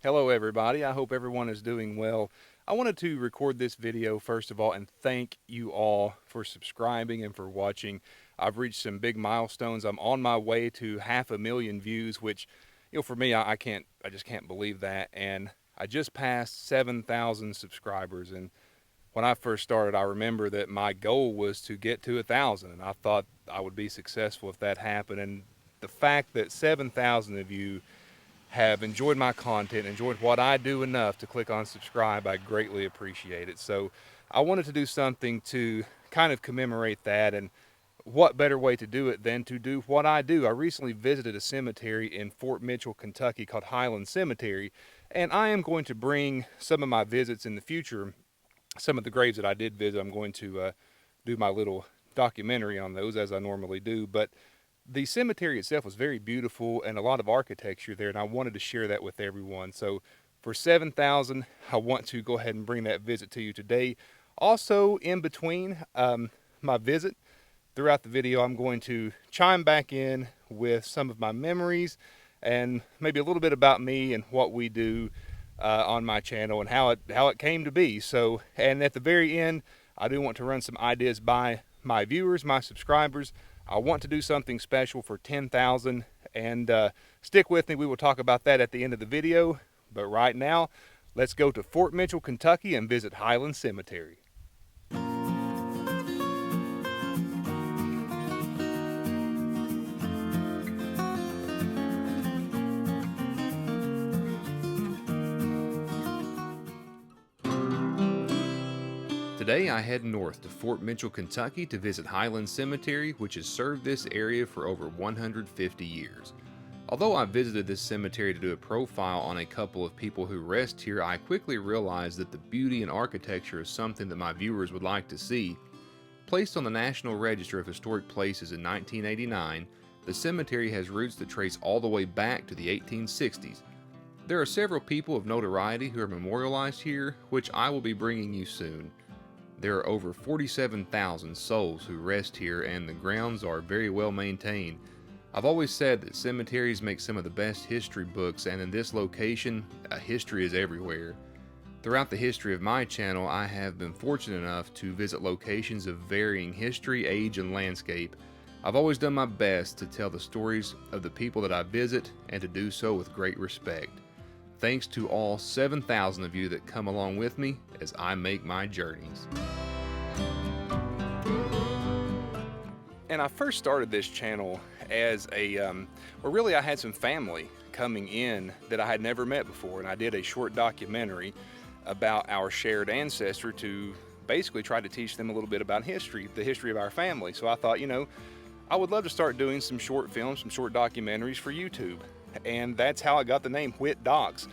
Hello everybody, I hope everyone is doing well. I wanted to record this video first of all and thank you all for subscribing and for watching. I've reached some big milestones. I'm on my way to 500,000 views, which, for me, I just can't believe that. And I just passed 7,000 subscribers. And when I first started, I remember that my goal was to get to 1,000, and I thought I would be successful if that happened. And the fact that 7,000 of you have enjoyed my content, enjoyed what I do enough to click on subscribe, I greatly appreciate it. So I wanted to do something to kind of commemorate that, and what better way to do it than to do what I do. I recently visited a cemetery in Fort Mitchell, Kentucky called Highland Cemetery, and I am going to bring some of my visits in the future, some of the graves that I did visit. I'm going to do my little documentary on those as I normally do, but the cemetery itself was very beautiful and a lot of architecture there, and I wanted to share that with everyone. So for 7,000, I want to go ahead and bring that visit to you today. Also, in between my visit, throughout the video, I'm going to chime back in with some of my memories and maybe a little bit about me and what we do on my channel and how it came to be. So, and at the very end, I do want to run some ideas by my viewers, my subscribers. I want to do something special for 10,000, and stick with me. We will talk about that at the end of the video. But right now, let's go to Fort Mitchell, Kentucky and visit Highland Cemetery. Today I head north to Fort Mitchell, Kentucky to visit Highland Cemetery, which has served this area for over 150 years. Although I visited this cemetery to do a profile on a couple of people who rest here, I quickly realized that the beauty and architecture is something that my viewers would like to see. Placed on the National Register of Historic Places in 1989, the cemetery has roots that trace all the way back to the 1860s. There are several people of notoriety who are memorialized here, which I will be bringing you soon. There are over 47,000 souls who rest here, and the grounds are very well maintained. I've always said that cemeteries make some of the best history books, and in this location, history is everywhere. Throughout the history of my channel, I have been fortunate enough to visit locations of varying history, age, and landscape. I've always done my best to tell the stories of the people that I visit, and to do so with great respect. Thanks to all 7,000 of you that come along with me as I make my journeys. And I first started this channel as really I had some family coming in that I had never met before, and I did a short documentary about our shared ancestor to basically try to teach them a little bit about history, the history of our family. So I thought, I would love to start doing some short films, some short documentaries for YouTube. And that's how I got the name Whit Docs.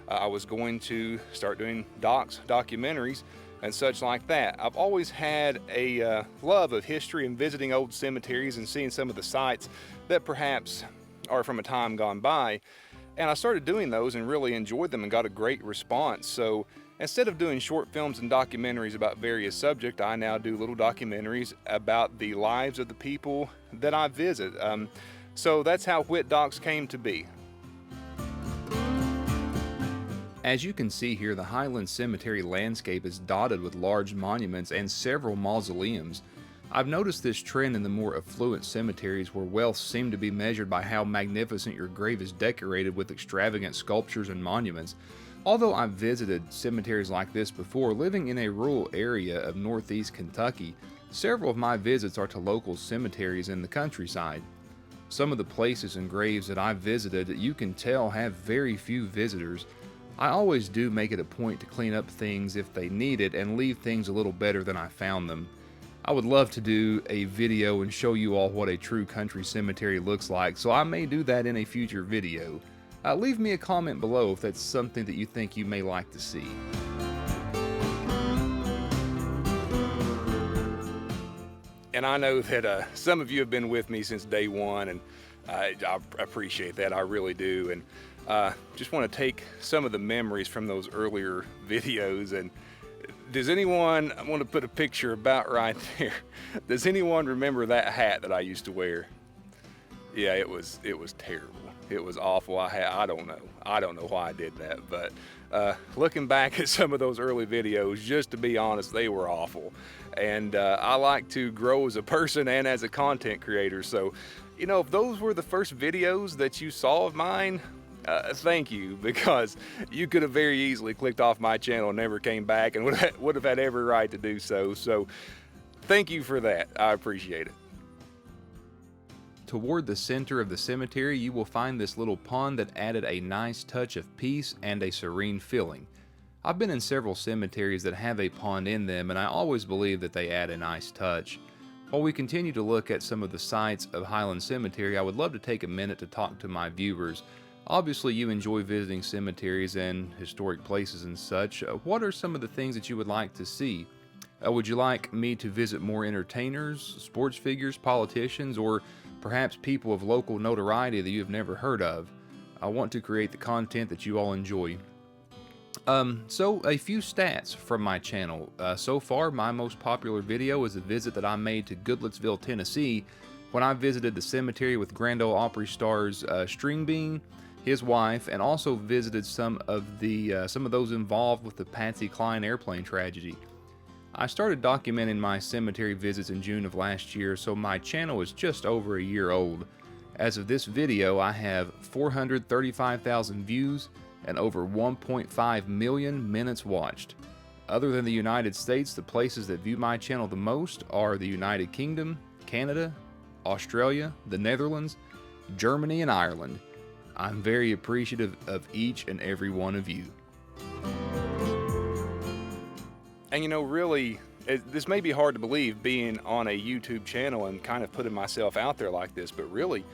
I was going to start doing documentaries, and such like that. I've always had a love of history and visiting old cemeteries and seeing some of the sites that perhaps are from a time gone by. And I started doing those and really enjoyed them and got a great response. So instead of doing short films and documentaries about various subjects, I now do little documentaries about the lives of the people that I visit. So that's how Whit Docs came to be. As you can see here, the Highland Cemetery landscape is dotted with large monuments and several mausoleums. I've noticed this trend in the more affluent cemeteries where wealth seems to be measured by how magnificent your grave is decorated with extravagant sculptures and monuments. Although I've visited cemeteries like this before, living in a rural area of northeast Kentucky, several of my visits are to local cemeteries in the countryside. Some of the places and graves that I've visited, you can tell have very few visitors. I always do make it a point to clean up things if they need it and leave things a little better than I found them. I would love to do a video and show you all what a true country cemetery looks like, so I may do that in a future video. Leave me a comment below if that's something that you think you may like to see. And I know that some of you have been with me since day one, and I appreciate that, I really do. And just want to take some of the memories from those earlier videos. And does anyone, I want to put a picture about right there. Does anyone remember that hat that I used to wear? Yeah, it was terrible. It was awful. I don't know why I did that, but looking back at some of those early videos, just to be honest, they were awful. And I like to grow as a person and as a content creator. So, you know, if those were the first videos that you saw of mine, thank you, because you could have very easily clicked off my channel and never came back, and would have had every right to do so. So thank you for that. I appreciate it. Toward the center of the cemetery, you will find this little pond that added a nice touch of peace and a serene feeling. I've been in several cemeteries that have a pond in them, and I always believe that they add a nice touch. While we continue to look at some of the sites of Highland Cemetery, I would love to take a minute to talk to my viewers. Obviously, you enjoy visiting cemeteries and historic places and such. What are some of the things that you would like to see? Would you like me to visit more entertainers, sports figures, politicians, or perhaps people of local notoriety that you have never heard of? I want to create the content that you all enjoy. So a few stats from my channel. So far, my most popular video is a visit that I made to Goodlettsville, Tennessee, when I visited the cemetery with Grand Ole Opry stars String Bean, his wife, and also visited some of those involved with the Patsy Cline airplane tragedy. I started documenting my cemetery visits in June of last year, so my channel is just over a year old. As of this video, I have 435,000 views and over 1.5 million minutes watched. Other than the United States, the places that view my channel the most are the United Kingdom, Canada, Australia, the Netherlands, Germany, and Ireland. I'm very appreciative of each and every one of you. And you know, really, this may be hard to believe, being on a YouTube channel and kind of putting myself out there like this, but really,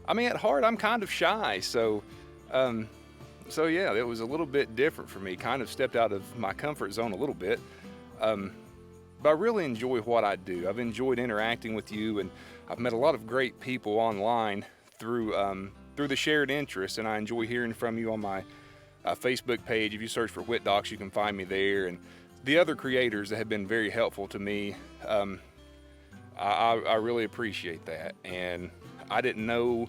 I mean, at heart, I'm kind of shy. So yeah, it was a little bit different for me. Kind of stepped out of my comfort zone a little bit. But I really enjoy what I do. I've enjoyed interacting with you, and I've met a lot of great people online through the shared interest, and I enjoy hearing from you on my Facebook page. If you search for Whit Docs, you can find me there. And the other creators that have been very helpful to me, I really appreciate that. And I didn't know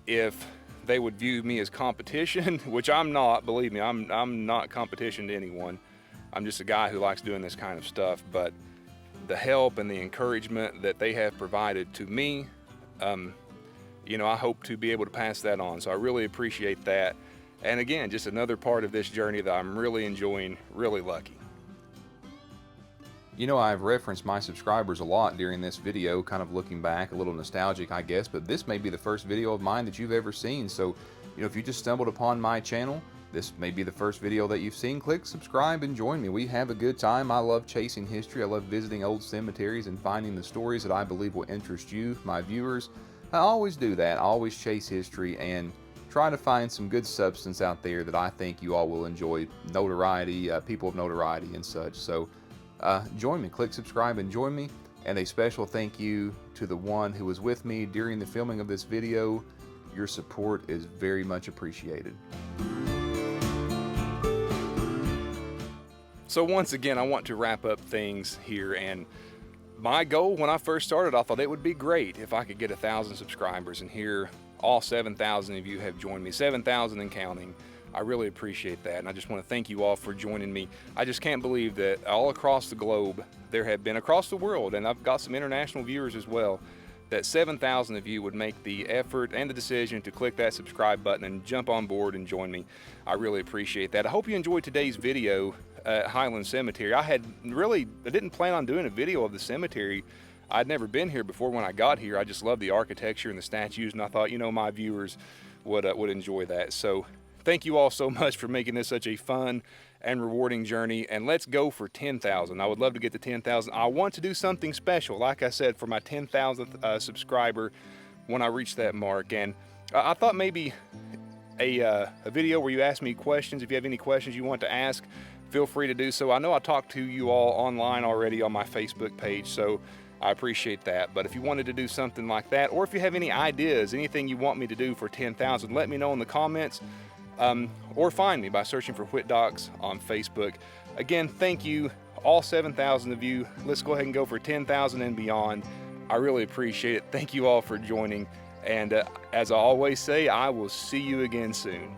if they would view me as competition, which I'm not, believe me, I'm not competition to anyone. I'm just a guy who likes doing this kind of stuff, but the help and the encouragement that they have provided to me, you know, I hope to be able to pass that on. So I really appreciate that. And again, just another part of this journey that I'm really enjoying, really lucky. You know, I've referenced my subscribers a lot during this video, kind of looking back, a little nostalgic, I guess, but this may be the first video of mine that you've ever seen. So, you know, if you just stumbled upon my channel, this may be the first video that you've seen. Click subscribe and join me. We have a good time. I love chasing history. I love visiting old cemeteries and finding the stories that I believe will interest you, my viewers. I always do that. I always chase history and try to find some good substance out there that I think you all will enjoy. Notoriety, people of notoriety and such. So join me. Click subscribe and join me. And a special thank you to the one who was with me during the filming of this video. Your support is very much appreciated. So once again, I want to wrap up things here, and my goal when I first started, I thought it would be great if I could get 1,000 subscribers, and here all 7,000 of you have joined me, 7,000 and counting. I really appreciate that, and I just want to thank you all for joining me. I just can't believe that all across the globe, there have been, across the world, and I've got some international viewers as well, that 7,000 of you would make the effort and the decision to click that subscribe button and jump on board and join me. I really appreciate that. I hope you enjoyed today's video at Highland Cemetery. I didn't plan on doing a video of the cemetery. I'd never been here before when I got here. I just love the architecture and the statues, and I thought, you know, my viewers would enjoy that. So thank you all so much for making this such a fun and rewarding journey, and let's go for 10,000. I would love to get to 10,000. I want to do something special, like I said, for my 10,000th subscriber when I reach that mark. And I thought maybe a video where you ask me questions. If you have any questions you want to ask, feel free to do so. I know I talked to you all online already on my Facebook page, so I appreciate that. But if you wanted to do something like that, or if you have any ideas, anything you want me to do for 10,000, let me know in the comments. Or find me by searching for Whit Docs on Facebook. Again, thank you, all 7,000 of you. Let's go ahead and go for 10,000 and beyond. I really appreciate it. Thank you all for joining, And as I always say, I will see you again soon.